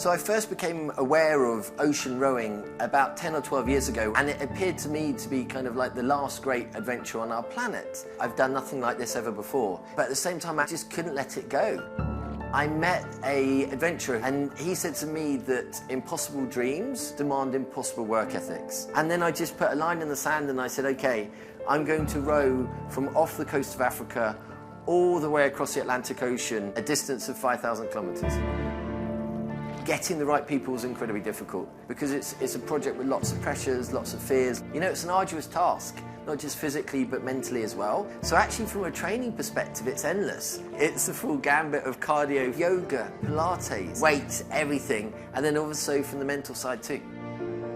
So I first became aware of ocean rowing about 10 or 12 years ago, and it appeared to me to be kind of like the last great adventure on our planet. I've done nothing like this ever before, but at the same time I just couldn't let it go. I met an adventurer and he said to me that impossible dreams demand impossible work ethics. And then I just put a line in the sand and I said, okay, I'm going to row from off the coast of Africa all the way across the Atlantic Ocean, a distance of 5,000 kilometers. Getting the right people is incredibly difficult because it's a project with lots of pressures, lots of fears. You know, it's an arduous task, not just physically but mentally as well. So actually from a training perspective, it's endless. It's the full gambit of cardio, yoga, Pilates, weights, everything, and then also from the mental side too.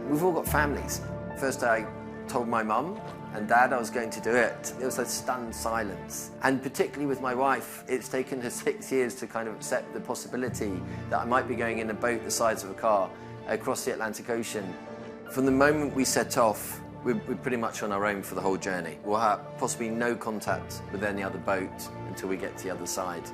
We've all got families. First I told my mum and dad I was going to do it. It was a stunned silence. And particularly with my wife, it's taken her 6 years to kind of accept the possibility that I might be going in a boat the size of a car across the Atlantic Ocean. From the moment we set off, we're pretty much on our own for the whole journey. We'll have possibly no contact with any other boat until we get to the other side.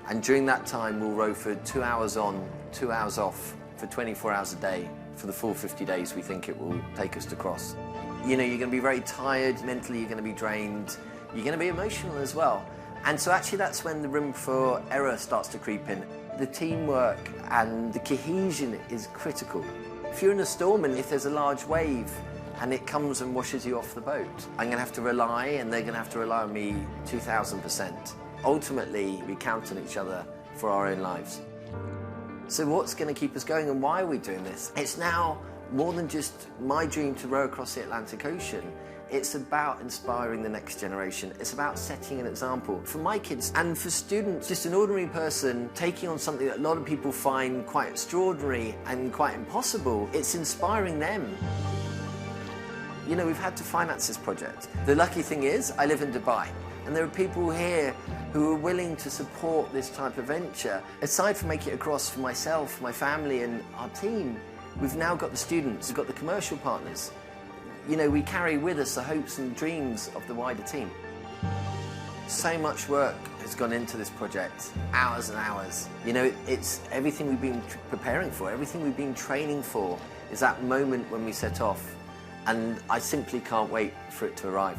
And during that time, we'll row for 2 hours on, 2 hours off, for 24 hours a day, for the full 50 days we think it will take us to cross. You know, you're going to be very tired, mentally you're going to be drained, you're going to be emotional as well. And so actually that's when the room for error starts to creep in. The teamwork and the cohesion is critical. If you're in a storm and if there's a large wave and it comes and washes you off the boat, I'm going to have to rely and they're going to have to rely on me 2,000%. Ultimately, we count on each other for our own lives. So what's going to keep us going and why are we doing this? It's now more than just my dream to row across the Atlantic Ocean. It's about inspiring the next generation. It's about setting an example for my kids and for students. Just an ordinary person taking on something that a lot of people find quite extraordinary and quite impossible. It's inspiring them. You know, we've had to finance this project. The lucky thing is, I live in Dubai, and there are people here who are willing to support this type of venture. Aside from making it across for myself, my family and our team, we've now got the students, we've got the commercial partners. You know, we carry with us the hopes and dreams of the wider team. So much work has gone into this project, hours and hours. You know, it's everything we've been preparing for, everything we've been training for is that moment when we set off. And I simply can't wait for it to arrive.